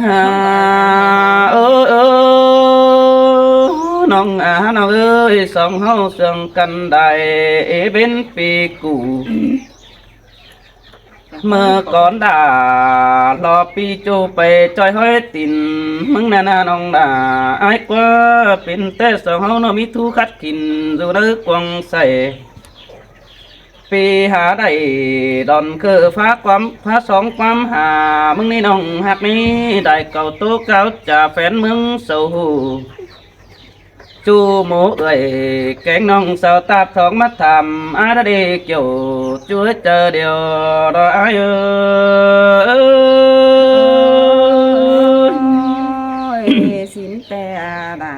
ฮ่าเอน้องน้องเอ้ยสองเฮาเสื่องกันได้เป็นปีกูเมื่อก่อนด่ารอปีจูไปจอยห้อยตินมึงน่ะนะน้องด่าไอ้ายกว่าเป็นแต่สองเฮาเนาะมีทุกขัดกินอยู่เด้อกวางใส่ปีหาได้ดอนคือฟ้าความฟ้าสองความหามึงนี่น้องหักนี้ได้เก่าโตเก่าจะแฟนมึงเศร้าหู chú mố ơi cánh nông sao tạp thong mắt thầm ai đã đi kiểu chúa chờ điều đó ai ơi สินแต่ด่า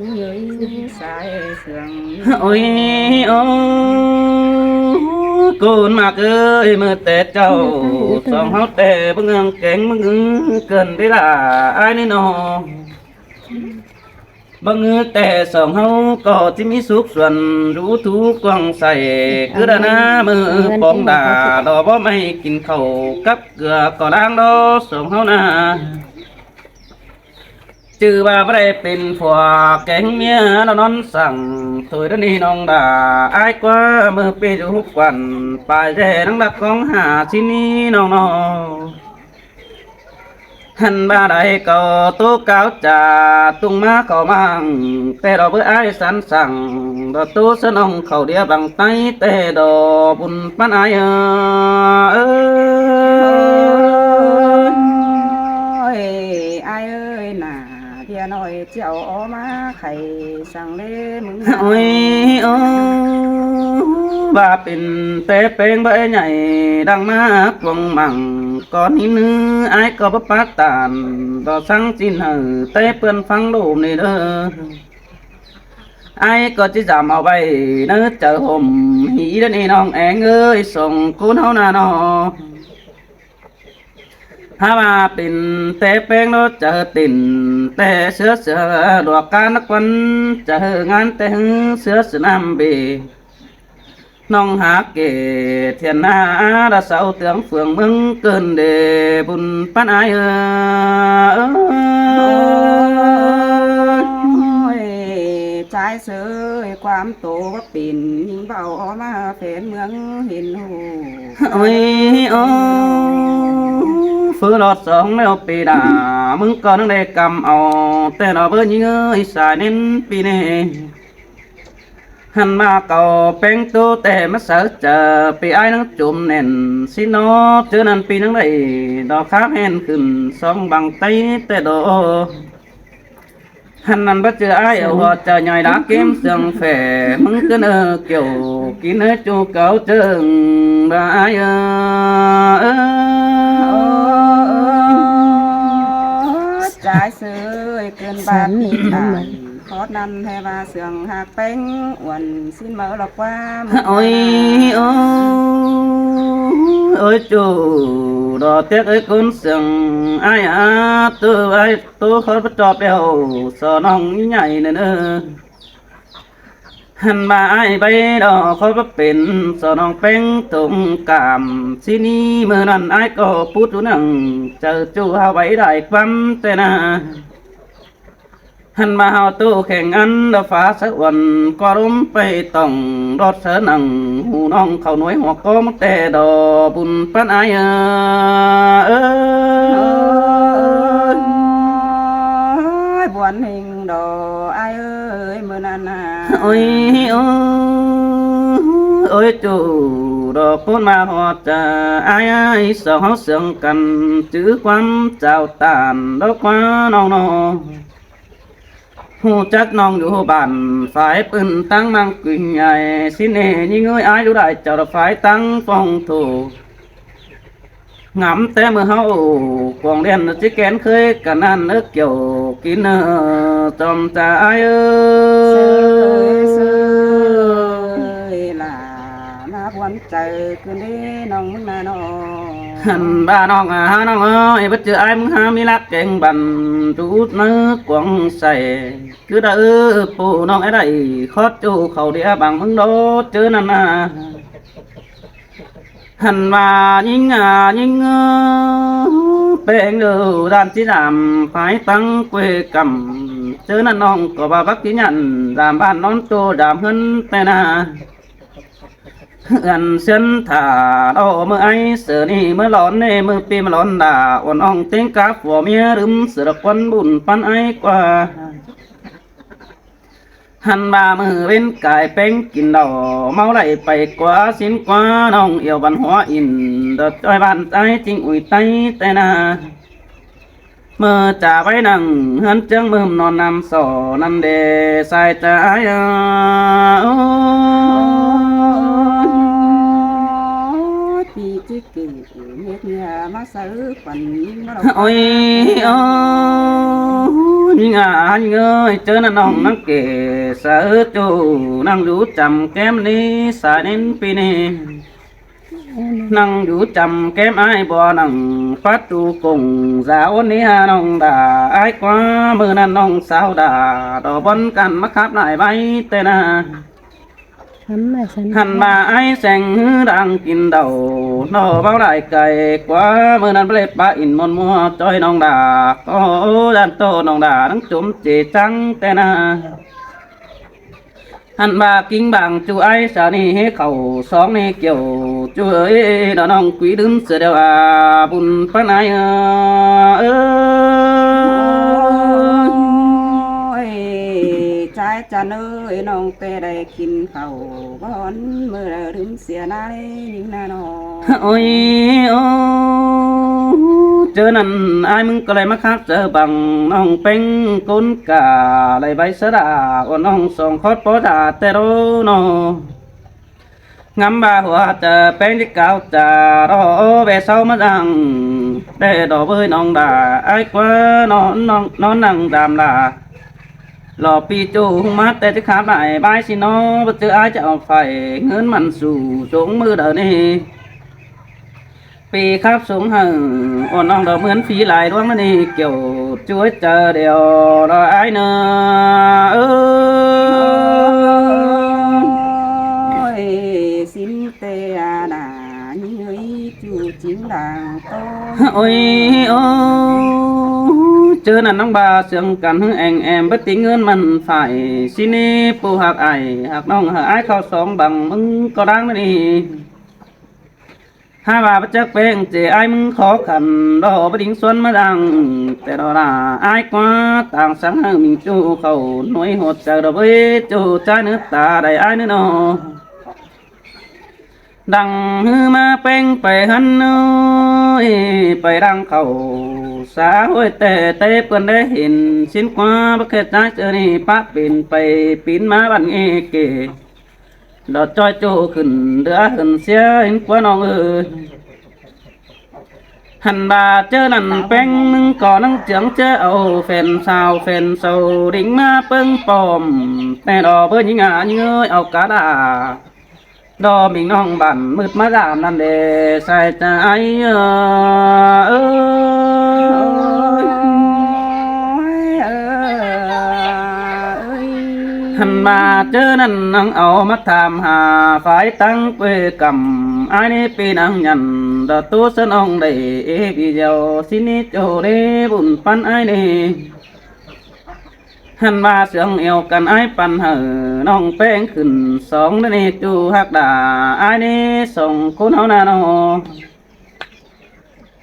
ยืยสายเสื่อง ôi ô côn mạc ơi mơ tết cháu song hót tè bưng ngang cánh bưng cần đấy là ai nên nó บังเอิญแต่สองเฮาก็ที่มีสุขส่วนรู้ทุกกวางใส่คือดานามือปองดาดอบ่ไม่กินข้าวกับเกลือก็ล้างดอสองเฮานาจื้อว่าบ่ได้เป็นผัวแกงเมียเรานอนสั่งถอยดนี่น้องดาอายกว่ามือเปอยู่ทุกวันปลายแท้นังดักของหาที่นี่น้องหันบาได้ก็ตู้เก่าจ่าตุ้งมาเข้ามังแต่เราเบื่อไอ้สันสั่งดอตู้สนองเขาเดียบังไตแต่ดอบุญปันไอเอ้ยไอ้เอ้ยน่าเพียน้อยเจ้าออกมาไข่สั่งเล่มึง โอ้ยโอ้บาเป็นแต่เป็นใบใหญ่ดังมากวงมังก่อนนี้นึไอ้ก็บ่ปากตานดอสังจินแต่เปื่อนฟังดูนี่เด้อ ai có chỉ giảmเอาไปเนื้อเจอผมหีเดนี่น้องแองเอ้ยส่งคุณเฮานาน้อถ้ามาเป็นแต่แป้งโนเจอติ่นแต่เสือดวกการนักวันเจองานแต่เสือสนามเบน้องหาเกเทียนนาดาเสาเตืองเฟืองมึงเกินเดบุญปันอายใจเสยความโตว่าปิ่นยิงเบาออกมาแผนเมืองเห็นหู โอ้ยโอ้ฝืนหลอดสองแล้วปีดามึงก็ต้องได้กำเอาแต่เราเบิ่ยิงเอ้ยสายเน้นปีนี้หันมาเก่าแป้งโตแต่มาเสือเจอปีไอ้นังจุ่มเน่นสินอเจอนั่นปีนังได้ดอกข้าแห่นขึ้นสองบังไตแต่ดอhắn ăn bắt chưa ai ở họ chờ nhồi đá kiếm sương phè mừng cứ nơ kiểu kín hết chu cáo trường bà ai trái sơi cơn ban nhị tàn khó năn hay và sương hạt bánh uẩn xin mở lọc qua ôi ôi chủ đò tiếc ấy con sừng ai tôi khó bắt cho bèo sợ nong nhảy nữaหันมาไอ้ใบดอกเขาก็เป็นสนองเป้งตุ่มกามที่นี่เมื่อนั้นไอ้ก็พูดอยู่นั่งเจอจู่หาไว้ได้ความแต่นาหันมาเอาตู้แข่งอันดฟ้าสักวันก็ร่มไปต้องรถเสนังหูน้องเขาหน่วยหัวก้มแต่ดอบุญปันไอ้บวนหิงดอไอ้เอ้ยเมื่อนั้นน่ะ ôi ôi chủ đồ côn mà họ chờ ai sợ họ sướng cần chữ quan chào tàn đó quá non hù chắc nonอยู่บ้านฝ่ายปืนตั้งมังกุญใหญ่สิเนยิ่งเอ้ยaiรู้ได้เจ้าฝ่ายตั้งฟองถูngắm té mưa hậu quàng đen chỉ kén khơi cả nan nước kiểu kín trong trà ai ơi là na quan trời cứ đi nongมึง na nó hành ba non à non ơi bất chợt ai muốn ham mi lắc kẹn bành chút nước quăng sài cứ đã phụ non ấy đây khót chu khẩu đĩa bằng mưng đốt chứ năn à hành mà nhìn nhìn bên lưu đàn chỉ làm phải tăng quê cầm chứ năn nong của bà bác chỉ nhận làm ban nón tô đàm hơn tên à gần xuyên thả đo mưa ấy sửa ni mưa lón nê mưa pi mưa lón đà ổn ong tiếng cá phò mía rúm sửa được quân bùn pan ấy qua hắn ba mưa bên cài bén kín đầu máu lại bay quá xin quá nong yêu văn hóa in đợt chơi bàn tay chính ủi tay tên à mơ trả váy nằng hắn trắng mơm non nằm sổ nằm đề sai trái thì chỉ kể hết nhà má sứ phần ôi nhưng anh ơi chớ nó nong nắng kể sợ chủ năng rú chầm kém đi xài đến pi nè năng rú chầm kém ai bò năng phát tu cùng giáo ní hà nong đà ai quá mưa nan nong sao đà đò bón căn mắc khắp lại bay tên à hẳn bà ai xanh đang kín đầu nó bao lại cày quá mưa nan bê ba in môn mua chơi nong đà có đàn tô nong đà đang trúng chỉ trắng tên à hẳn bà kinh bằng chú ai sao ni hết khẩu xóm ni kiểu chú ơi đó nong quý đứng sửa đều à bùn phát ai trái chăn ơi nong tê đầy kín khẩu bón mưa đứng xìa na những na nó ôi chớ năn ai mừng có lại mắc khác giờ bằng nong bánh côn cả lại bay sớ đà còn nong sòng khót bó đà tê đô nó ngắm ba hoa chờ bánh đi cao trà đó về sau mà rằng để đổ bơi nong đà ai quá nó nằng đàm là lò pi chu mát để chứ khám lại bay xin nó bất cứ ai chẳng phải ngớn mặn sù xuống mưa đờ này pi khắp xuống hằng ổn ông đó mướn phí lại đúng này kiểu chuối chờ đều đó ai nữa ơi xin tê à đà những người chủ chính là tôi ôi chưa là nông bà sương cắn hương em bất tính ơn mình phải xin đi phù hạc ải hạc nông hạc ái khao sống bằng mừng có đáng đi hai bà bất chắc bên chỉ ai mừng khó khăn đó bất tính xuân mà rằngแต่đó là ai quá tàng sáng hơn mình chu khẩu nuôi hột chờ đó với chu trái nước ta đầy ai nữa nó đằng hư ma bengไปหันơiไปดังเขาสาห้วยแต่เพื่อนได้เห็นสิ้นกว่าประเทศใจเจอนี่ปะปินไปปินมาบันเอเกดอดจอยโจขึ้นเดือขึ้นเสียเห็นกว่าน้องเอ้ยหันบาเจอนั่นแป้งนึงก่อนั่งเจียงเจอเอาแฟนสาวแฟนเศร้าดิ่งมาเปิ้งปอมแต่ดอเบิ้งยิงยิงเอ้ยเอากระดาดอมิงน้องบันมืดมาดามนั่นเดใส่ใจหันมาเจอนั่นนังเอามาทำหาฝ่ายตั้งเวกำไอ้นี่ปีนังยันดอตัวสนองได้ปีเดียวสินิโจเดบุญปันไอ้นี่หันมาเสียงเอวกันไอ้ปันเหอน้องแป้งขึ้นสองนี่จูหักด่าไอ้นี่ส่งคุณเอาหน้าโน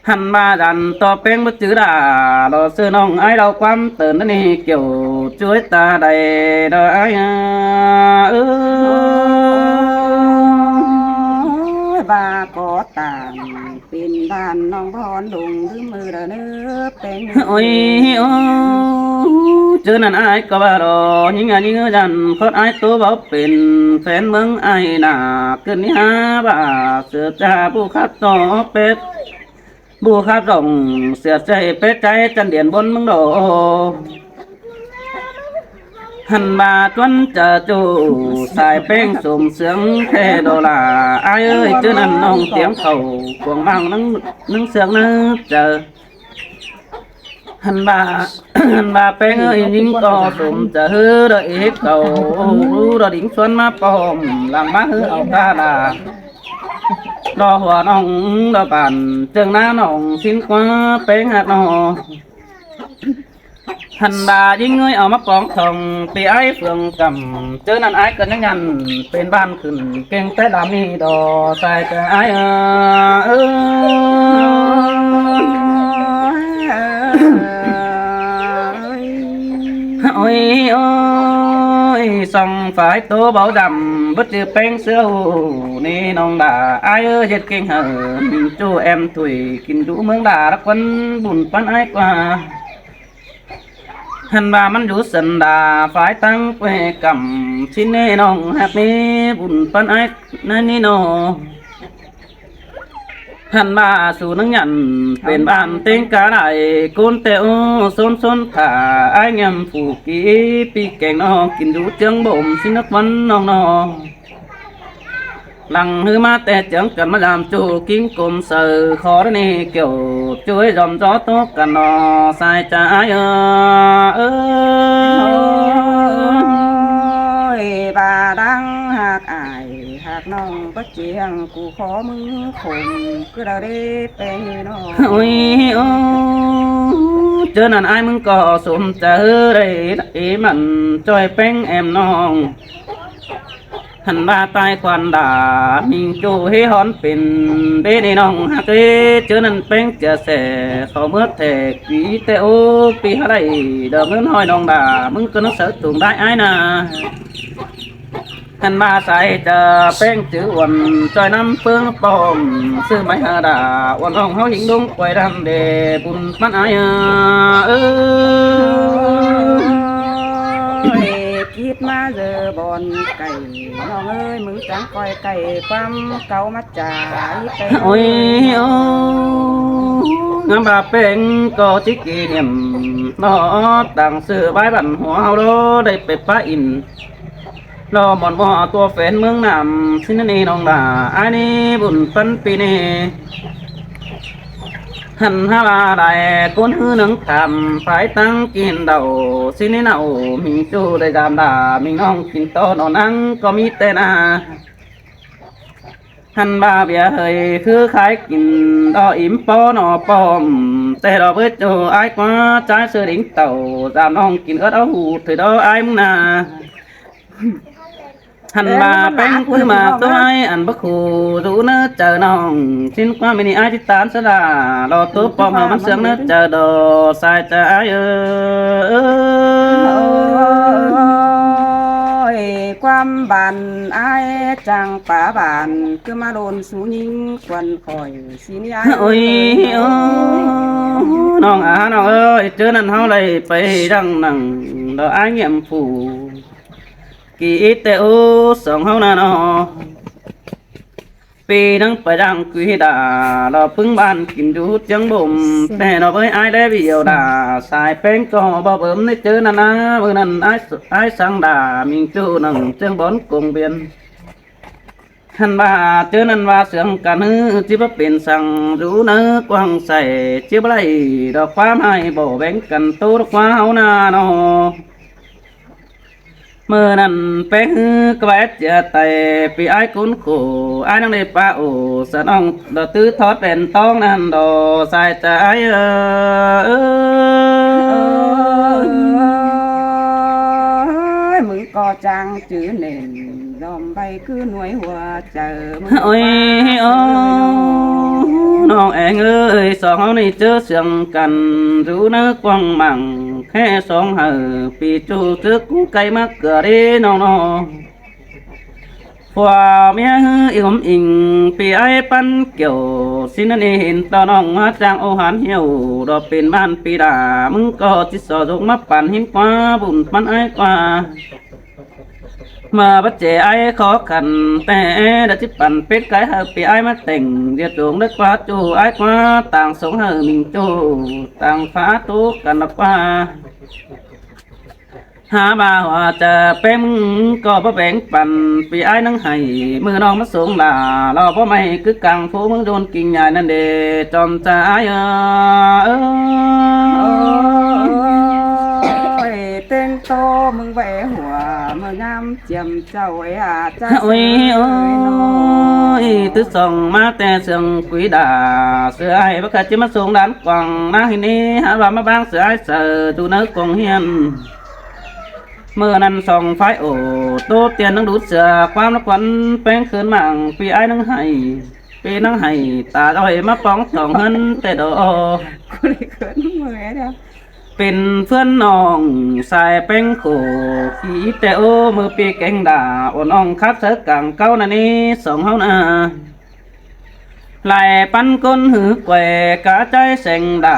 หันมาดันต่อแป้งบ่จื้อด่าเราซื้อน้องไอ้เราความเตือนนี่เกี่ยวช่วยตาใดดอไอ้bà có tàng pin đàn nong bón đùng thứ mưa đờ nước tên ôi chứนั่นไอ้ก็บ่ารอยิ่งยิ่งจันคดไอ้ตัวบ่เป็นแฟนเมืองไอ้น่ะขึ้นนี่หาบ่าเสือจ่าผู้คัดต่อเป็ดบูคัดส่งเสือใจเป็ดใจจันเดียนบนมึงโดหันมาจนจะจูสายเป้งสุ่มเสียงเทโดลาไอ้เอ้ยชื่อนั่นน้องเสียงเขาขวงบางนึงเสียงนึกเจอหันมาเป้งเอ้ยยิ่งก็สุ่มจะฮือดอกเอกเขารู้ดอกดิ่งชวนมาปอมหลังมาฮือเอาตาดา รอหัวน้องรอป่านเจิงหน้าน้องสิ้นกว่าแป้งหักนอหันบายิ่งเงยเอามาปองทองปีไอ้เฟืองกำเจอนั่นไอ้เกินยังยันเป็นบ้านขึ้นเก่งแต่ดามีดอใส่แต่ไอ้โอ้ยโอ้ยส่องฝ่ายโตเบาดำbất chữ bánh sữa nê nong đà ai ơi giết kinh hở mình chú em tuổi kinh đủ mương đà đắc quân bùn pan ai qua hành bàมันอยู่สันดาฝ่ายตั้งเปกำชิ้นเนน้องหักนี้บุญปันไอ้นั่นนี่น้องหันมาสู่นังยันเป็นบ้านเต็งกาไดกุนเตโอส้นขาไอ้ยำผูกีปีแกงน้องกินดูเจียงบ่มสินักวันน้องหลังฮือมาแต่เจียงกันมาlàmจูกิ้งกลมเสือขอได้นี่เกี่ยวช่วยยอมจ้อโต๊ะกันนอใส่ใจbà đang hạc ải hạc nong bất chiang cụ khó mừng khủng cứ đâu đi bên như nó ôi ô chưa nên ai mừng có sum chờ đây ý mình chơi bánh em nongหันบาตายควันด่ามิงจูให้ฮอนเป็นเดนี่น้องฮักเอเจอนั่นเป็นเจอแสเขาเมื่อแทกวีเตโอปีอะไรเดิมเงินห้อยน้องด่ามึงก็นึกเสือตุ่มได้ไอ้น่ะหันบาใส่เจอเป็นจื้อวันจอยน้ำเฟืองปอมซื้อไม้หาด่าวันน้องเขาหิงดุงปล่อยดำเดบุญมันไอ้คิดมาเจอบอนไก่น้องเอ้ยมึงจังคอยไก่ความเก่ามาจ่ายไปโอ้ยโอ้งามบาเป็นก็จิกเนียมนอต่างซื้อใบบันหัวเฮาโดได้ไปป้าอินรอหมอนบ่ตัวแฟนเมืองนำสินนี่น้องด่าอันนี้บุญปันปีนี้หันหาว่าได้คนหื้อหนังทำฝ่ายตั้งกินเดาสินี่เนามิงจูได้ดามด่ามิงน้องกินโตนอนนั่งก็มีแต่นาหันบาเบียเฮยคือขายกินดออิ่มปอนอปอมแต่ดอกเบิดโจไอ้กว่าใจเสือดิ่งเต่าดามน้องกินก็เอาหูถือดอไอ้มึงนาหันมาแป้งคือมาตัวไอ้อันบักคูรู้เนื้อเจอน้องชิ้นความไม่นี่ไอ้ที่ตานสลารอตัวปอมหามันเสียงเนื้อเจอดอใส่ใจความบานไอ้จังป่าบานคือมาโดนสูยิงควันคอยสีนี้ไอ้โอ้ยน้องน้องเอ้ยเจอนั่นเฮาเลยไปดังนั่งดอไอ้เงียบผูกี่เตโอสองเฮานาโนปีนังไปดังกุยด่าเราพึ่งบ้านกินดูจังบ่มแต่เราไปไอ้ได้เบี้ยวด่าสายแป้งก็บ่เบิ่มได้เจอนั่นนะเมื่อนั้นไอ้สังด่ามิงจูนั่งจังบอนกงเบียนท่านว่าเจอนั่นว่าเสียงกันฮือที่บ่เป็นสั่งรู้เนื้อกว้างใส่จิบไรดอกความให้บ่แบ่งกันตัวดอกว่าเฮานาโนเมื่อนั้นแป้งกวาดจะไตปีไอ้คุ้นขู่ไอ้นั่งในป่าโอสนองดอตื้อทอดเป็นต้องนั่นดอใส่ใจมึงก็จังจื้อเน่นดอมใบคือหน่วยหัวเจอมึง โอ้ยโอ้น้องเองเอ้ยสองเฮานี่เจอเสียงกันรู้เนื้อกว้างมั่งแค่สองเฮอปีจูซึกไก่มาเกิดน้องน้องผัวเมียอีกอิงปีไอ้ปันเกี่ยวสินนี่เห็นตอนน้องมาจางโอหันเหี่ยวดอกเป็นบ้านปีดามึงก็จิตสอดมาปั่นหิมกว่าบุญปันไอ้กว่ามาบัดเจไอ้ขอขันแต่ดัชปั่นเป็ดไก่เฮาปีไอ้มาแต่งเดียดดวงได้กว่าจูไอ้กว่าต่างสงเฮามิงจูต่างฟ้าตุกันนับว่าหาบ่าวจะเป็นก็บ่แบ่งปันปีไอ้นั่งให้มือน้องมาสูงลาเราบ่ไม่คือกังผู้มึงโดนกิ่งใหญ่นั่นเดจอมใจเต้นโตมึงแหวหัวเมื่อยาม เจียมเจ้าไอ้อาจ้า โอ้ยโอ้ยตึกส่องมาแต่เสียงกุยด่าเสือไอ้บักกะจิมาส่งด้านกว่างนาหินี้หาว่ามาบางเสือไอ้เสือตูเนื้อกองเฮียนเมื่อนั้นส่องไฟโอโตเตียนนังดูดเสือความละควันแป้งเขินมั่งปีไอ้นังให้ปีนังให้ตาเอาให้มาป้องสองเฮินแต่ดอ กูเลยเขินมือเดียว เป็นเพื่อนน้องสายแป้งโขขี่แต่โอมือปีแกงด่าอ่อนอ่องคับเสือกลางเก้านานี้สองเฮานาลายปันก้นหือแกวกะใจแสงด่า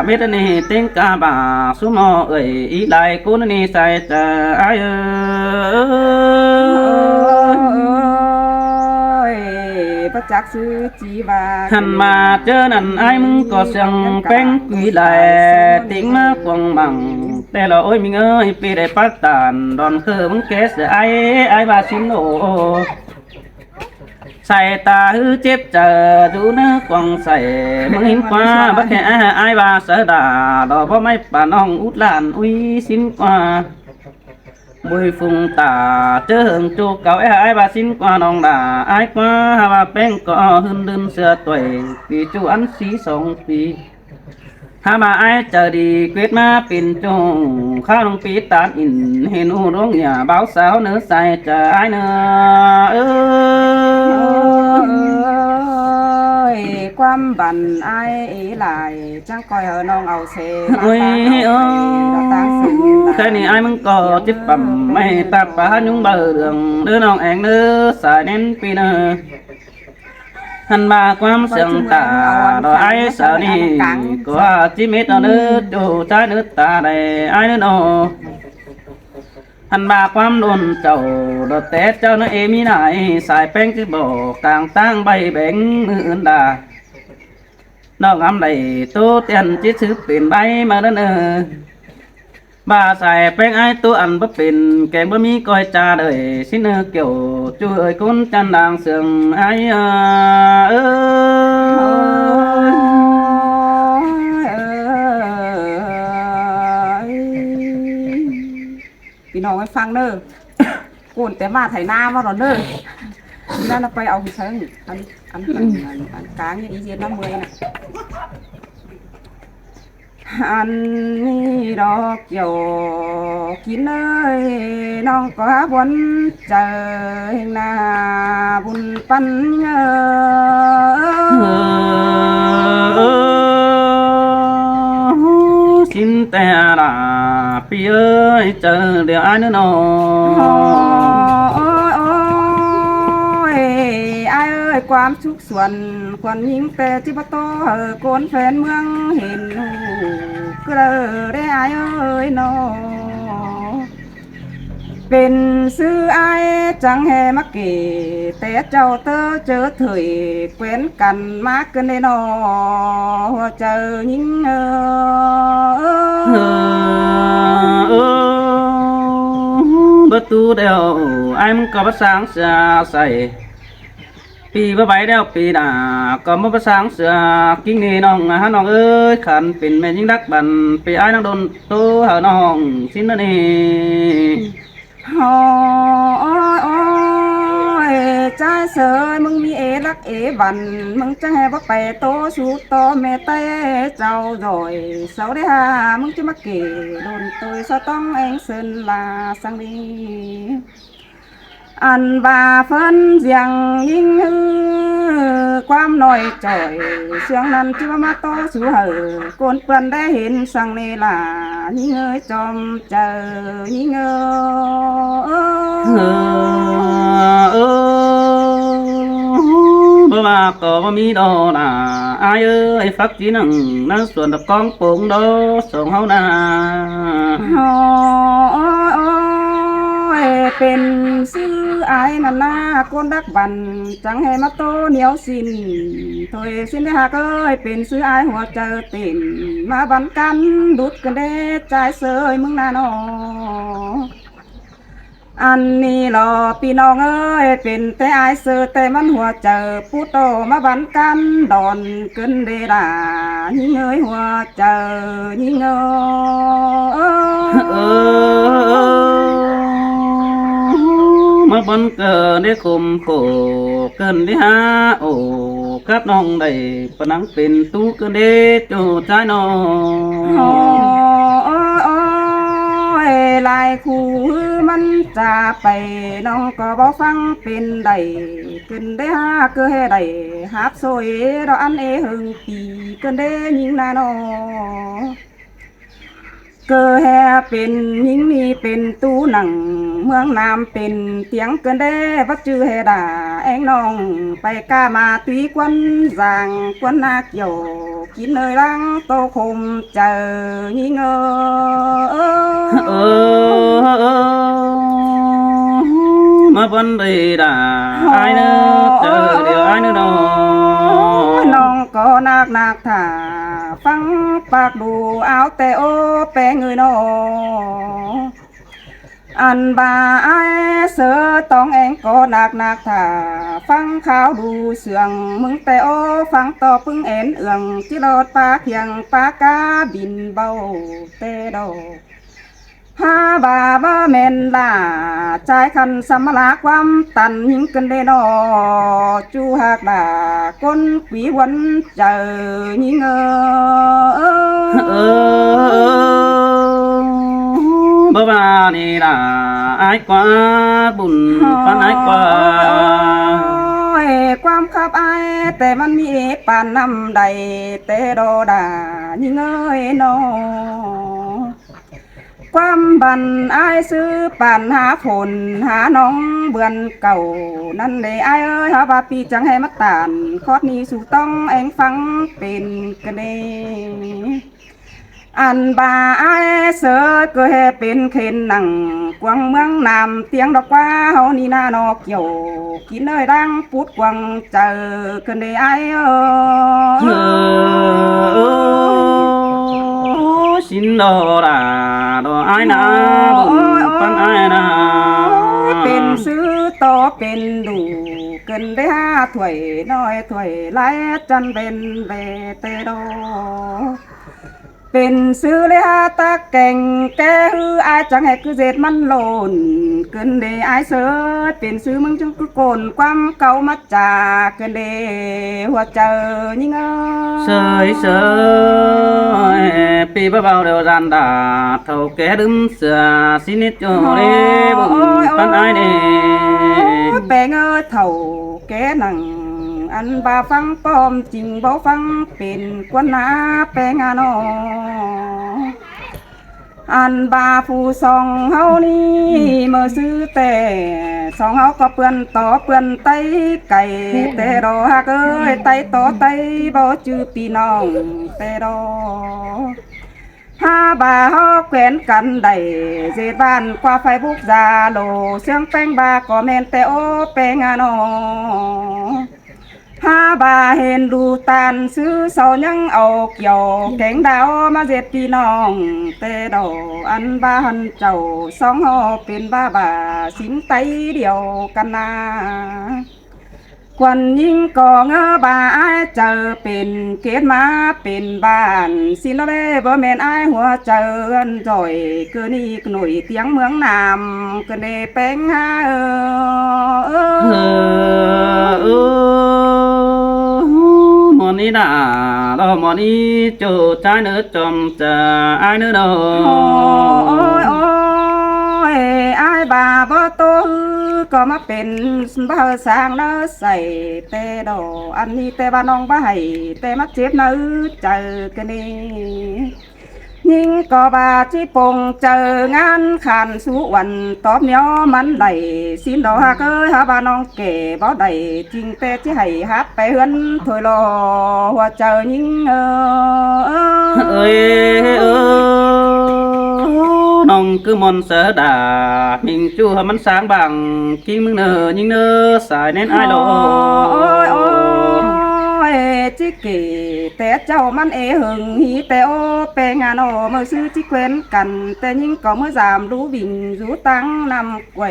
เม็ดนี้เต็งกาบาสุมอเอ่ยอีลายกุนนี่ใส่ใจเอ้ย ประจักษ์ซื้อจีวา หันมาเจอนั่นไอ้มึงก็เสียงแป้งกุยไหลติงมากวงบังแต่เราโอ้ยมีเงยปีได้ปักตานดอนคือมึงแกสไอ้บาสินโอใส่ตาหือเจ็บเจอดูเนื้อกวงใส่มึงหินกว่าบักแค่ไอ้บาเสดาดอกเพราะไม่ป่าน้องอุดลานอุ้ยสินกว่าบุยฟุงตาเจอหึงจูเก่าไอ้บาสินกว่าน้องด่าไอ้กว่าว่าแป้งก็หึนดึนเสือตัวปีจูอันสีสองปีถ้ามาไอ้เจอดีเกวดมาปิ่นจงข้าวลงปีตาอินเห็นอูร้องอย่าเบาสาวเนื้อใส่เจอไอ้เนื้อความบันไอ้หลายจังคอยเฮน้องเอาเซ โอ้ยโอ้แค่นี้ไอ้มึงก็จิบปั่มไม่ตัดป่ายุ่งเบอเรื่องเนื้อน้องแองเนื้อสายเน้นปีเนื้อหันมาความเสียงตาดอยไอ้สาวนี่ก็จิมิตเอาเนื้อดูใจเนื้อตาได้ไอ้เนื้อโนหันมาความโดนเจ้าดอแต่เจ้าเนื้อเอมีไหนสายแป้งที่บอกกลางตั้งใบแบ่งมืออื่นดาน้องอำไดโตเตียนจิซื้อเป็นใบมาเด้อบ่าใส่แป้งไอ้ตัวอันบ่เป็นแกงบ่มีก้อยจาเลยสิเนื้อเกี่ยวช่วยคนจันดางเสียงไอ้พี่น้องให้ฟังเด้อกูนแต่มาไถนามาหรอเด้อนั่นเราไปเอาเชิงอันกลางอย่างอีเย็นน้ำเมยน่ะอันนี้ดอกเกี่ยวกินเอ้ยน้องก็หาบนเจอเฮงนาบุญปันสินแต่ละปีเอ้ยเจอเดี๋ยวไอ้เนื้อโนความชุกส่วนควรยิงแต่ที่ประตูโกนแฟนเมืองเห็นก็เลยได้ไอ้เอ้ยนอเป็นซื้อไอ้จังแห่มาเกแต่เจ้าเตอเจอเถยแคว้นกันมากเกินได้นอหัวเจอยิงประตูเดียวไอ้มึงก็ประสานเสียใส่ปีบ่ใบเดียวปีหน้าก็มาประสานเสือกิ้งนี่น้องฮะน้องเอ้ยขันเป็นแม่ยิงดักบันปีไอ้น้องโดนตัวหาน้องสิ้นนี่โอ้ยใจเสยมึงมีเอรักเอบันมึงจะให้บ่ไปโตสูโตแม่เต้เจ้าดอยเสาได้หามึงจะมาเกโดนตัวสะต้องเองเสินลาสังดีอันบาเฟินเสียงยิ่งฮือความน้อยจ่อยเสียงนั้นที่ว่ามาโตสู่เหอโกนเปื้อนได้เห็นสังเนล่ะยิ่งเอ้ยจอมเจอยิ่งบ่ว่าก็บ่มีดอกน่ะอายเอ้ยฟักจีหนังนั่นส่วนตะกองโป่งดอส่งเฮาน่ะเป็นซื้อไอ้นั่นนาคนดักบันจังให้มาโตเหนียวสินถอยสินได้หากเอ้ยเป็นซื้อไอ้หัวเจอเต็มมาบันกันดุดกันเด้ใจเสยมึงน่ะนออันนี้หรอพี่น้องเอ้ยเป็นแต่ไอ้เสือแต่มันหัวเจอผู้โตมาบันกันดอนเกินเดดายิ่งเอ้ยหัวเจอยิ่งบ บนเกินได้คุมโกเกินได้หาโอ้กับน้องได้ปนังเป็นตู้เกินได้จูใจน้อ โอ้ ง ยลายคู่มันจะไปน้องก็บ่ฟังเป็นใดขึ้นได้หาเกอให้ใดหับสวยเราอันเอหึงปีกันได้ยิงนาน้อเกอแฮเป็นหญิงนี่เป็นตู้หนังเมืองนามเป็นเตียงเกินได้วัดจื้อเฮดาแองน้องไปกามาตีควันจางควันนาเกี่ยวกินเลยลังโตคมเจอยิงเอมาบนดีดาไอ้เนื้อเจอเดี๋ยวไอ้เนื้อน้อง น้องก็นักถ่าฟังปากดูเอาแต่โอแปงเงยน้ออันบาไอเสือต้องเองก็นักถ่าฟังข่าวดูเสียงมึงแต่โอฟังต่อพึ่งเอ็นเอืองจิรอดปากเพียงปากกาบินเบาเตดอกฮาบาบ้าแม่นล่าใจคันสมลาความตันหิงกันเดนอจูหักด่าก้นปีวันเจอยิงเอบ่บานี่ล่ะไอ้กว่าบุญปันไอ้กว่า ความขับไอแต่มันมีปานน้ำใดแต่โดดายิงนอความบันอายซื้อป่านหาฝนหาน้องเบือนเก่านั่นเลยอายเอ้ยหาบาปีจังให้มาตานคอดนี้สู่ต้องเองฟังเป็นกันเดอันบาอายเสือก็ให้เป็นเข็นหนังกวางเมืองนามเตียงดอกว่าเฮานี่นานอกเกี่ยวกินเอ้ยดังพูดกวางเจอกันเดอายxin đồ là đồ ai na bụng con ai na เป็นซื้อต่อเป็นดูเกินได้ห้าถ้วยน้อยถ้วยหลายจันเป็นเวเตโดเป็นซื้อเลยฮะตะแก่งแกฮืออายจังให้คือเจ็ดมันโลนเกินเดอายเสือเป็นซื้อมึงจังคือโกนความเก่ามาจากเกินเดหัวเจอยิ่งsơi sơi pi bao bao đều dàn đà thầu kẻ đứng sửa xin ít cho đi bụng con ai đi แปลงเถ่าแกหนังอันบาฟังป้อมจริงบ่ฟังเป็นกวนนาแปลงนออันบาผู้สองเฮานี่เมื่อซื้อแต่สองเฮาก็เปื้อนต่อเปื้อนไตไก่แต่รอฮักเอ้ยไตต่อไตบ่จื้อพี่น้องแต่รอห้าบาเฮาแขวนกันได้เศษบ้านกว่าไฟบุกจาโลเสียงแป้งบาก็แม่นแต่โอแป้งนอห้าบาเห็นดูตานซื้อเสายังเอาเกี่ยวแข่งดาวมาเจ็ดพี่น้องแต่ดออันบ้านเจ้าสองหอเป็นบ้าสินไตเดียวกันนาควันยิงก่อเงอบาอายเจอเป็นเกศมาเป็นบ้านสินเล่บ่แม่นอายหัวเจออันจ่อยเกินอีกหน่วยเตียงเมืองนามเกินเดแป้งหาmón ní đã đó món ní chỗ trái nữa chồng chờ ai nữa đâu อายบาบ่โตก็มาเป็นบ่สร้างเนอใส่แต่ดออันนี้แต่บ้านน้องบ่ให้แต่มาเจ็บเนอเจอกันนี่ยิงก็บาจิปงเจองานขันสุวรรณตอบย้อมันไหลสินดอกฮักเอ้ยหาบ้านน้องแก่บ่ได้จริงแต่ที่ให้ฮับไปเฮือนถอยรอหัวเจอยิงơi nong cứ mòn sợ đà mình chu hầm ăn sáng bằng kim mưng nở nhưng nơ xài nên ai lộ จิเกแต่เจ้ามันเอหึงหีแต่โอแปงานอเมื่อซื้อจิเกวนกันแต่ยิ่งก็เมื่อสามรู้บิ่งรู้ตั้งนำไว้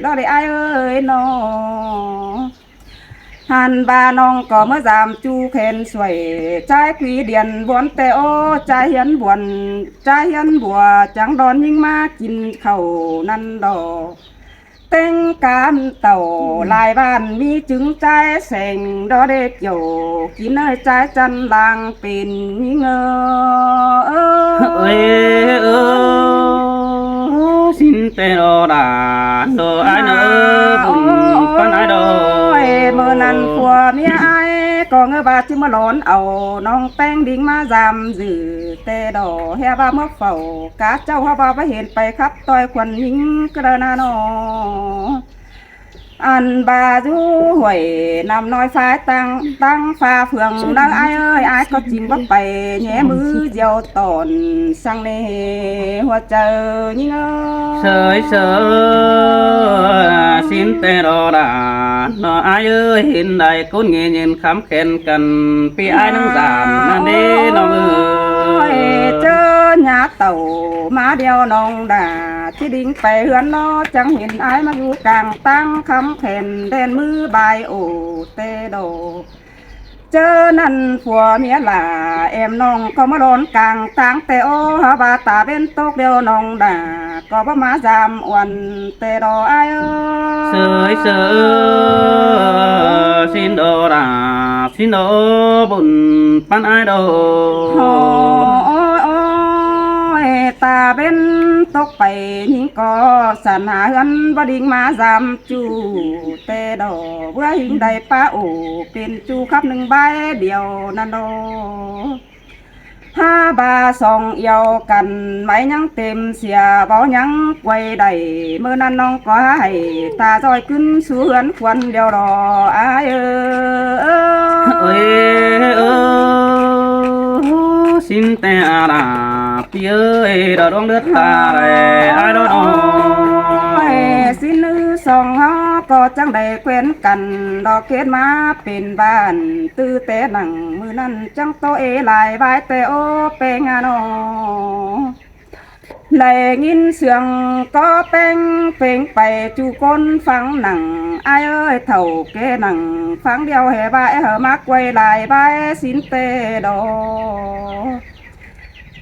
รอได้อายเอ้ยนอหันบานองก็เมื่อสามจูเข็นสวยใจคุยเดียนบวนแต่โอใจเฮียนบวนใจเฮียนบัวจังดอนยิ่งมากินข้าวนั่นดอ เต็งการเต่าลายบ้านมีจึงใจแสงดอเด็กโยกินเนยใจจันลางเป็นเงอเอ้ยเออสินเตโรดาโดไอเนอบุญปันไอโดเมื่อนั้นผัวเมียไอ้ก็เงือบาจึงมาหลอนเอาน้องแป้งดิ่งมาจำจื่อแต่ดอเฮียบ้าเมื่อเฝ้ากาเจ้าฮาบ้าไปเห็นไปครับต่อยควันยิงกระนานออันบาจูหวยนำน้อยฟ้าตั้งฟ้าเฟืองดังไอ้เอ้ยไอ้ก็จิ้มว่าไปแง่มือเดียวตอนสั่งเนหัวเจอยิงเสยเสยสินเตโรดาโดไอเอ้ยเห็นได้คนเงี้ยยินคำแข่นกันปีไอ้น้องสามนั่นเด้น้องเอ้ยเจอหญ้าเต่ามาเดียวน้องด่าที่ดิ่งไปเฮือนนอจังเห็นไอ้มาอยู่กลางตั้งคำแผ่นเด่นมือบายโอเตโดเจอนั่นผัวเมียหล่าแอมน้องก็มาร้อนกลางตั้งแต่โอฮาบาตาเป็นตกเดียวน้องด่าก็บ่มาจำอวนเตโดไอ้เสยเสยสินโดราสินโดบุญปันไอโดตาเป็นตกไปนี่ก็สันหาเงินบดิ่งมาจำจูแต่ดอเพื่อหิงได้ป้าโอเป็นจูครับหนึ่งใบเดียวนั่นโดห้าบาสองเอียวกันไม่ยังเต็มเสียเบายังไว้ได้เมื่อนั้นน้องก็ให้ตาจอยขึ้นสวนควันเดียวรออายเอ้สินแต่อาราพี่เอ้ยดอกเลือดตาแร่ไอ้ดอกสินสองเฮาก็จังได้เคว้นกันดอกเกศมาเป็นบ้านตื้อแต่หนังมือนั้นจังโตเอหลายบายแต่โอเปงานอไหลงินเสียงก็เป่งเป่งไปจูก้นฟังหนังไอ้เอ้ยเท่าเกหนังฟังเดียวแห่บายเหอมักไว้หลายบายสินเตดอ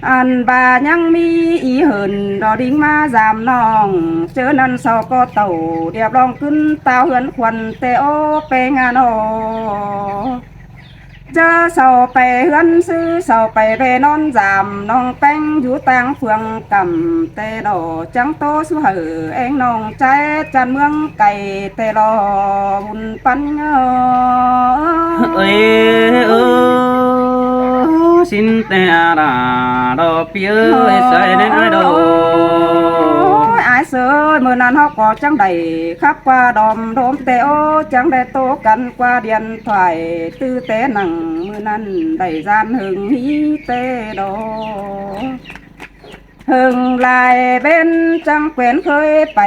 อันบายังมีอีเหินดอดิ่งมาจามน้องเจอนั่นเสาก็เต่าเดียบลองขึ้นเต้าเหือนควันเตโอเปงานอเจอเสาไปเหือนซื้อเสาไปเนอนจามน้องแป้งอยู่ต่างเฟืองกำเตดอจังโตสุเหอเองน้องใจจันเมืองไก่เตรอบุญปันเอ้สินแต่อาราดอกพี่เอ้ยใส่ในไอโดไอเสือเมื่อนั้นเขาก็จังได้ขับกว่าดอมโดมเตโอจังได้โตกันกว่าเดียนถอยตื้อเตหนังเมื่อนั้นได้จานหึงฮีเตโดหึงลายเป็นจังเปลี่ยนเคยไป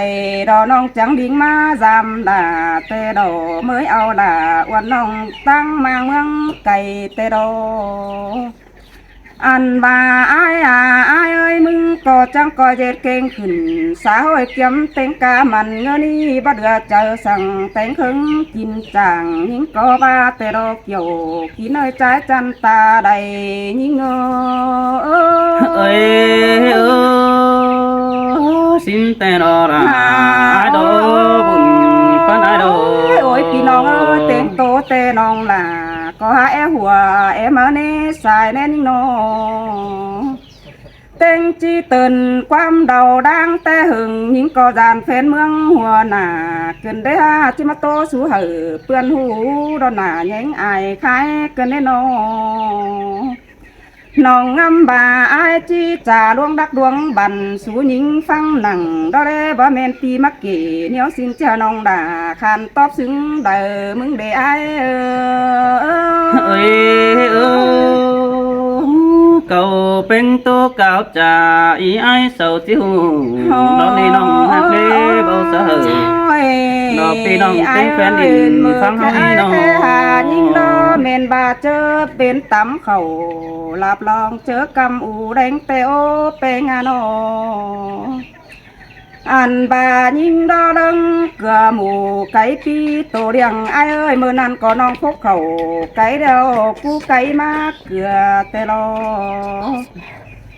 ดอน้องจังดิ่งมาจำด่าเตโดเมื่อเอาด่าวันน้องตั้งมาเมืองไก่เตโดอันบาไอ้เอ้ยมึงก็จังก็เย็ดเก่งขึ้นสาวไอ้เกี่ยมเต็งกามันเงือนี่บัดเดือเจอสั่งแต่งครึ่งกินจางยิงก็บาแต่ดอกเกี่ยวกินเอ้ยใจจันตาใดยิงเอ้ยสินแต่รอราไอโดบุญปันไอโดโอ้ยพี่น้องเอ้ยเต็งโตเตน้องล่ะก็หาหัวมาเนสายแน่นิ่งนอเต็งจีเตินความเดาดังแต่หึงยิงก็จานเฟ้นเมืองหัวหน้าเกินได้จิมาโตสูเหอเปื่อนหูดอนหน้าแยงอายคายเกินได้นอน้องงำบาไอจีจ่าลวงดักดวงบันสูหญิงฟังหนังดอเรบ่เมนตีมักเก๋เหนียวสินเจ้าน้องด่าคันตอบซึ้งเด้อมึงเด้ไอเก่าเป็นตัวเก่าจ่าอีไอเสาที่หูน้องนี่น้องหักเด้เบาเสยน้องพี่น้องเป็นแฟนดินฟังเฮาอีน้องยิ่งล้อเมนบาเจอเป็นตำเข่าลาบลองเจอกำอูแดงเตโอเปงานออันบายิ่งดอดังเกลือหมูไก่ปีโตเรียงไอเอ้ยเมื่อนั้นก็น้องพกเข่าไก่เดียวกูไก่มาเกลือเตลอ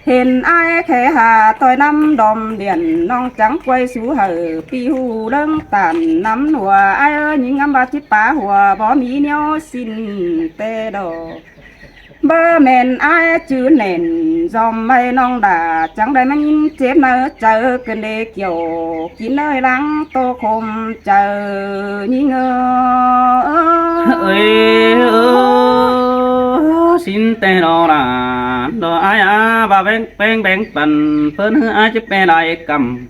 เห็นไอ้แค่หาต่อยน้ำดอมเดียนน้องจังไว้สู่เหอปีหูเรื่องตันน้ำหนัวไอ้ยิงอำบาที่ป่าหัวบ่มีเหนียวสิ้นแต่ดอกเบอร์แมนไอ้จื้อเน่นจอมไม่น้องด่าจังได้มันยินเจ็บเนื้อเจอกันเดเกี่ยวกินเลยหลังโตคมเจอยิงเอ้ยxin tê nó là nó ai bà bén bén bén bần phơn hư ai chụp bén đại cầm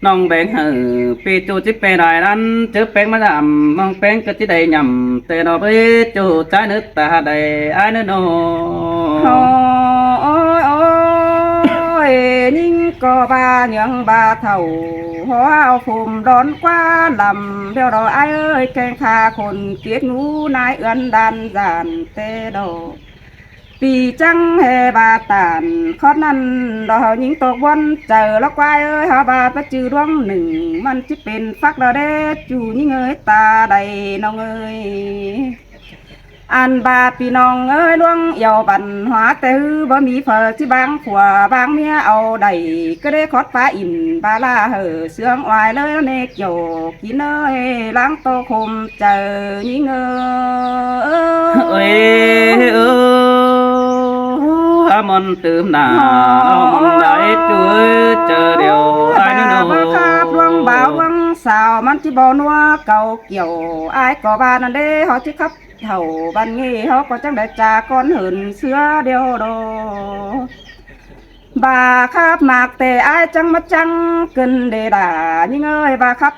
nong bén hư pi chu chụp bén đại đan chụp bén mà làm mong bén cái chỉ đầy nhầm tê nó với chu trái nước ta đầy ai nữa nó ôi ôi nhưng có ba những ba thầu hoa phùm đón qua lầm đeo đò ai ơi kèn khaคนkiết ngũ nai ươn đàn giàn tê đồ ปีจังเฮบาตานขอนั้นดอกหญิงตกวันเจอแล้วควายเอ้ยหาบาประจือดวงหนึ่งมันจะเป็นฟักดอเดจูยิ่งเอ้ยตาใดน้องเอ้ยอันบาพี่น้องเอ้ยล่วงเยาวบันหัวแต่ฮือบ่มีเผอที่บางขวาบางเมียเอาใดก็ได้ขอดฟ้าอินบาลาเหอเสื่องวายเลยเนกโยกินเอ้ยล้างโตคมเจอยิ่งเอ้ยmòn tươm nà mòn đại chuối chờ điều ai nữa đâuครับลวงบ่าวลวงสาวมันที่บ่นัวเก่าเกี่ยวไอ้ก็บ้านนั่นเด้เขาที่ขับเท่าบ้านงี้เขาก็จังได้จากก้อนหืนเสือเดียวดอบาครับมากแต่ไอ้จังมาจังเกินเดด่ายิ่งเอ้ยบาครับ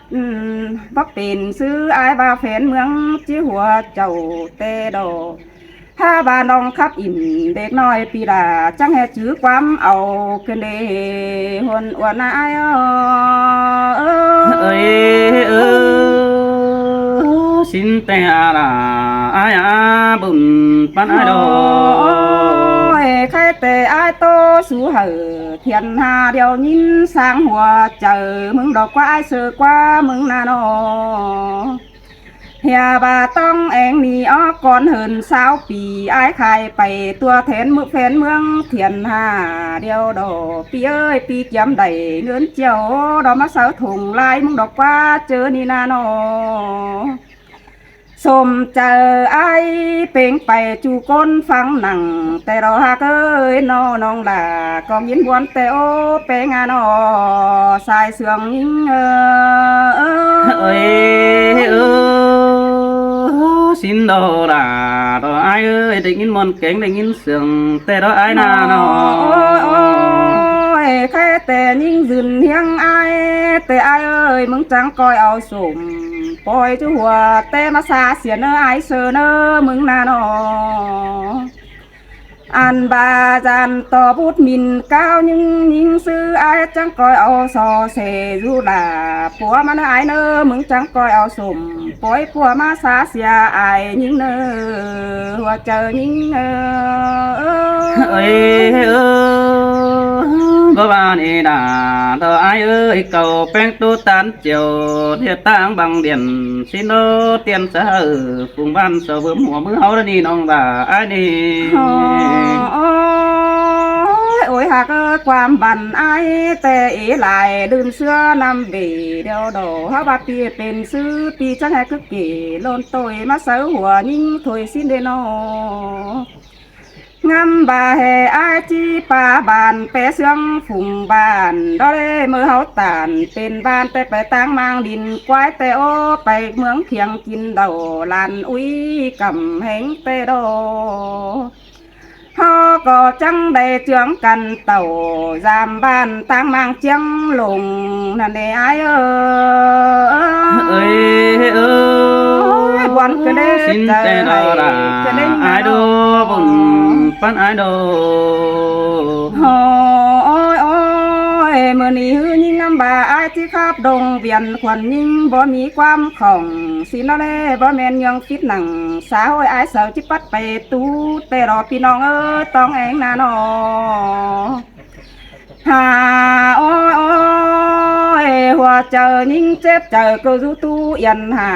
บักปีนซื้อไอ้บาแฟนเมืองจี้หัวเจ้าเตดอถ้าบาน้องขับอิ่มเด็กน้อยปีดาจังแห่จื้อความเอาขึ้นเดหวนอวนไอ้xin tè là ai bùn pan ai đâu ใครแต่ไอ้โตสู้เหอเทียนหาเดียวยินสร้างหัวเจอมึงดอกกว่าไอ้เสือกว่ามึงน่ะนอเฮียบาต้องเองนี่อ้อก่อนเหินสาวปีไอ้ใครไปตัวแทนมือแฟนเมืองเทียนหาเดียวดอกปีเอ้ยปีย้ำใดเงินเจียวดอกมาเสาถุงลายมึงดอกว่าเจอนี่น่ะนอสมเจอไอ้เป่งไปจูก้นฟังหนังแต่เราหากเอ้ยน้องด่าก็ยินบวนแต่โอเป่งนอสายเสืองยิงxin đồ là đồ ai ơi định in mòn kén định in sườn tê đó ai nào nó แค่แต่ยิ่งยืนเฮียงไอ้แต่ไอ้เอ้ยมึงจังคอยเอาสมปล่อยจูหัวแต่มาซาเสียเนอไอ้เสือเนอมึงน่ะนออันบาจันต่อพูดมินก้าวยิงซื้อไอ้จังคอยเอาซอเสยูดาผัวมันไอ้เนอมึงจังคอยเอาสมปล่อยผัวมาซาเสียไอ้ยิงเนอหัวเจอยิงbố ba đi đà tờ ai ơi cầu bén tu tán chiều thiệt tang bằng điện xin đô tiền sở cùng ban sở vớm mùa mưa hấu đi nong bà ai đi โอ้ยหากความบันไอแต่เอหลายดื่มเสื้อนำเบเดียวดอฮาบาปีเป็นซื้อปีจังแหกึกเก๋ลนตยมาเสือหัวยิ่งถอยสิ้นเดนองามบาเฮอาจีปาบานเปเสืองฝุ่งบานดอเลมือเฮาตานเป็นบ้านแต่ไปตั้งมางดินควายแต่โอไปเมืองเขียงกินเดาลานอุ้ยกำแหงเตดอเฮาก็จังได้เจืองกันเต่าจามบ้านตั้งมางเจียงลงนั่นเด้ไอ้วันก็ได้ xin tê đó là ai đô bùn pan ai đô โอ้ยเมื่อนี้ฮือยิ่งน้ำบาไอ้ที่คาบดงเวียนขวัญยิ่งบ่มีความของสินเล่บ่แมนยังคิดหนังสาวไอ้เสาจิปัดไปตู้แต่รอพี่น้องต้องเองนะนอหาโอ้ยหัวเจอยิ่งเจ็บเจอก็รู้ตู้ยันหา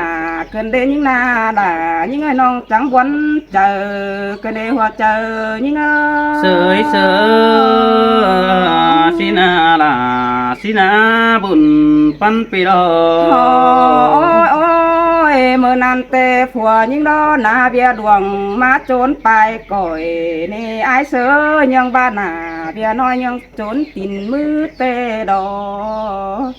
cần đến những na là những người non trắng quấn chờ cần để hoa chờ những sơi xin là xin bùn pan pi đó ôi ôi mơ nan tê phùa những đó na bia đuồng má trốn bài cõi nè ai sớ nhưng ba nà bia nói nhưng trốn tin mưa tê đó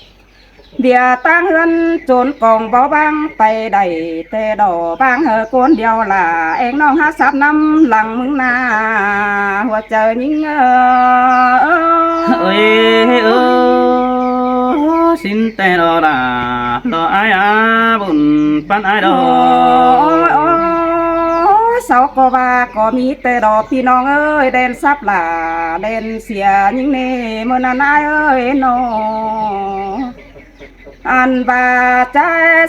bia tăng hơn trốn còn bao băng tay đầy tê đỏ băng hờ con đeo là em non hát sắp năm lằng mừng na hoa chờ những ơi xin tê đó là lo ai bùn pan ai đó sao có ba có mi tê đỏพี่น้องเอ้ยแดนซับล่ะแดนเสียยิ่งเน่เมื่อนานายเอ้ยโนอันบาใจ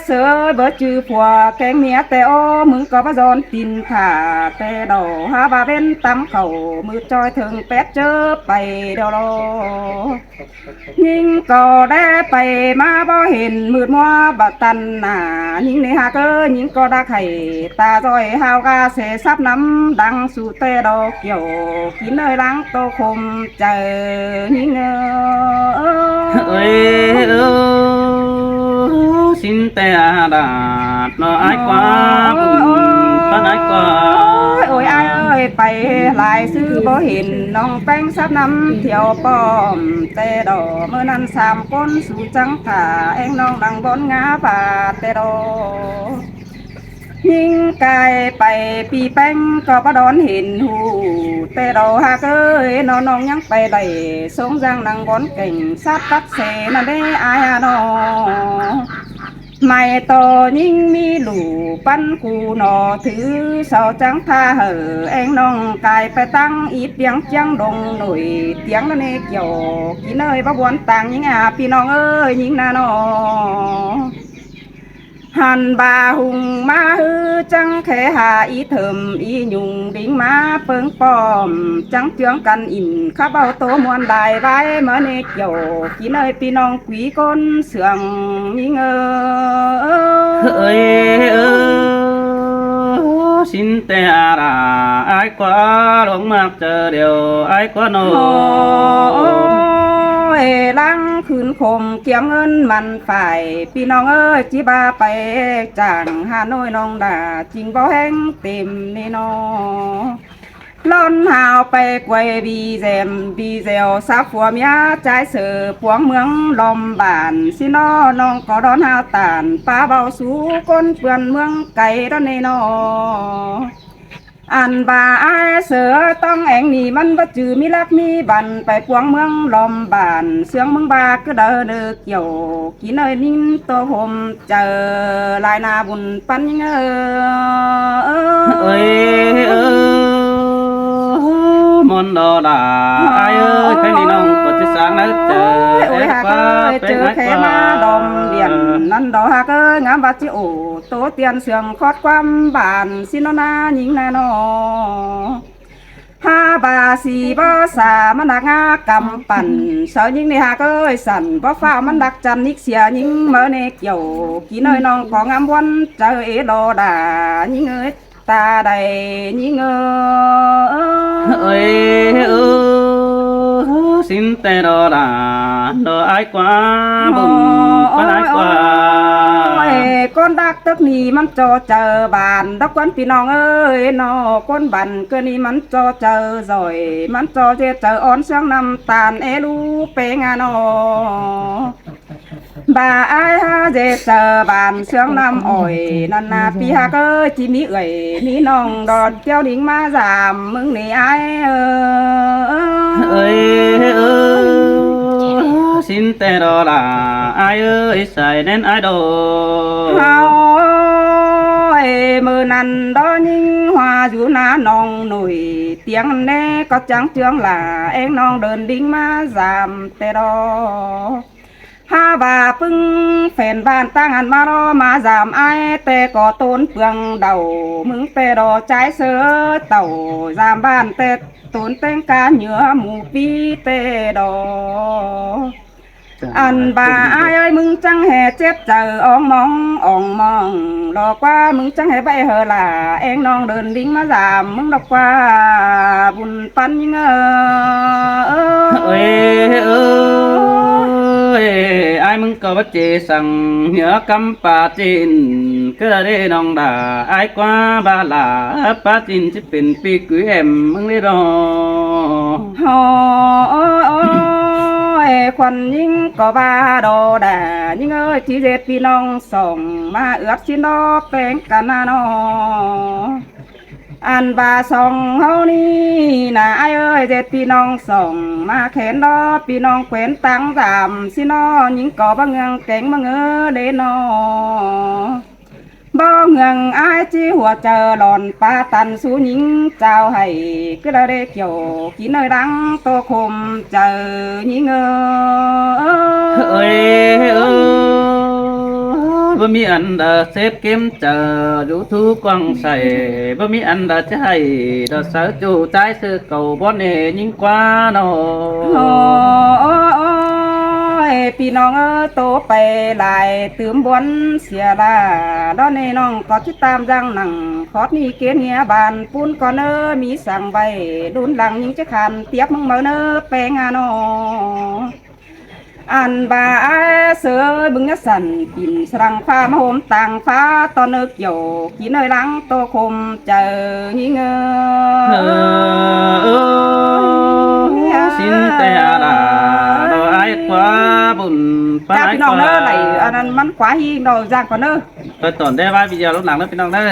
เสือเบิดจือผัวแกงเมียแต่โอ้มึงก็มาโดนตินขาแต่ดอกหาบาเป็นตำเข่ามือจอยถึงแป๊ดเจอไปเดียวรอยิ่งก็ได้ไปมาบ่เห็นมืดมัวบัตันหนายิ่งในหาเกอยิ่งก็ได้ไข่ตาจอยหาวกาเสซับน้ำดังสู่แต่ดอกเกี่ยวกินเลยล้างโตคมเจอยิ่งเอ้ยxin tê đạt nó ai quá bùn ai quá ôi ai ơi bay lại sư bố hình nong bánh sắp năm thiểu bom tê đỏ mơ năn xàm con su trắng thả em nong đằng bốn ngã và tê đỏยิ่งกายไปปีแป้งก็บ่ดอนเห็นหูแต่ดอกหากเอ้ยน้องยังไปได้สงจังนางบอนเก่งซัดตัดเสนั่นได้อายนอไม่โตยิ่งมีหลูปั้นกูหนอถือเสาจังท่าเหอเองน้องกายไปตั้งอีเปียงจังดงหน่อยเตียงนั่นเองเกี่ยวกินเอ้ยบ่บวนต่างยิ่งพี่น้องเอ้ยยิ่งน่านอหันบาหุงมาฮือจังแค่หาอีเถิมอียุงดิ่งมาเปิงปอมจังเจืองกันอินข้าเบาโตมวนได้ไว้เมื่อเนเกี่ยวกินเอ้ยพี่น้องกุยก้นเสืองยิ่งเอ้ยxin tê ai quá đống mặc chờ điều ai quá nôลังคืนคมเกี่ยงเงินมันฝ่ายพี่น้องเอ้ยจีบาไปจางฮานอยน้องด่าจริงบ่แห้งเต็มนี่นอล้นหาวไปกวยบีเซลซับหัวเมียใจเสือพวงเมืองลมบานสินอน้องก็ดอนหาวตานป้าเบาสู้ก้นเปื่อนเมืองไก่ดอนนี่นออันบาไอเสือต้องแองนี่มันบ่จือมีลักมีบันไปพวงเมืองลมบานเสียงเมืองบาก็เดินเกี่ยวกินเอ้ยนิ่งตัวผมเจอลายนาบุญปันยังเอ้ยมอนดอดาไอเอ้ยใครนี่น้องก็จะสร้างนั้นเจอโอ้ยหากเอ้ยเจอแค่มาดอมเดียนนั่นดอกหากเอ้ยงามบาจิโอโตเตียนเสียงคอดความบานสิโนนาหญิงนาโนห้าบาสีบ่สามันดักงากำปั่นเสายิงในหากเอ้ยสั่นบ่ฟ้ามันดักจันนิกเสียยิงเมื่อเนเกี่ยวกี่น้อยน้องของงามวันเจอเอโดดายิงเอ้ยตาใดยิงเอ้ยxin tê đó là đồ ai quá bùn ai quá con đắc tức niมันจอเจอบานดักวันพี่น้องเอ้ยนอคนบันเกินนี่มันจอเจอจ่อยมันจอเจออ่อนเสียงน้ำตาลเอลูเปงานอบาไอฮาเจเจอบานเสียงน้ำอ้อยนันนาพี่ฮาเกอจีมีเอ่ยมีน้องดอดเจ้าดิ่งมาสามมึงนี่ไอเอ้ยxin tê đó là ai ơi xài đến ai đồ mơ nằn đó nhưng hoa dù ná nong nổi tiếng nè có trắng trương là em nong đơn đinh ma giảm tê đó ha bà pưng phèn bàn tăng ăn ma đó mà giảm ai tê có tốn phương đầu mừng tê đó trái sữa tàu giảm bàn tê tốn tên cá nhựa mù pi tê đó อันบ่าอายเอ้ยมึงจังแห่เจ็บเจออ่องมองรอกว่ามึงจังแห่ไปเหอะล่ะเองน้องเดินดิ้งมาสามมึงดอกว่าบุญปันยิงเอ้ยเอ้ยai mừng có bắt chế sang nhớ cắm pa chín cứ đây nong đà ai qua ba là pa chín chỉเป็นปีcưới em mừng đi rồi โอ้ยควันยิงก็บาโดดายิงเอ้ยที่เด็ดพี่น้องส่งมาเอือกชินอแป้งกันนะนออันบาส่องเฮานี่นะไอ้เอ้ยเด็ดพี่น้องส่งมาแขนดอพี่น้องแขวนตังสามสินอยิงก็บังเงเก่งบังเดนอบ่เงืองอายจีหัวเจอหลอนปลาตันสูหญิงเจ้าให้ก็ได้เกี่ยวกินเนยดังโตคมเจอหญิงơi ơi bữa mi ăn đã xếp kiếm chờ đủ thu quăng sài bữa mi ăn đã chạy đã sợ chủ trái sư cầu bón nề nhưng quá nó พี่น้องโตไปหลายตื่มบวนเสียลาดอนในน้องก็คิดตามจังหนังขอดนี่เกณฑ์เฮียบานปูนก่อนมีสั่งใบดุนหลังยิงจะขันเตียบมึงเมื่อแปลงานออันบาเสือบึงยสันปิ่นสรังฟ้ามาโหมต่างฟ้าตอนนึกอยู่กินเนยหลังโตคมเจอยิงxin te là đồ ai quá buồn จ้าพี่น้องเนอะไหนอันนั้นมันขวาหิงดอกจากก่อนเนอะ tôi tổn đây vai video lúc nào đóพี่น้องเด้อ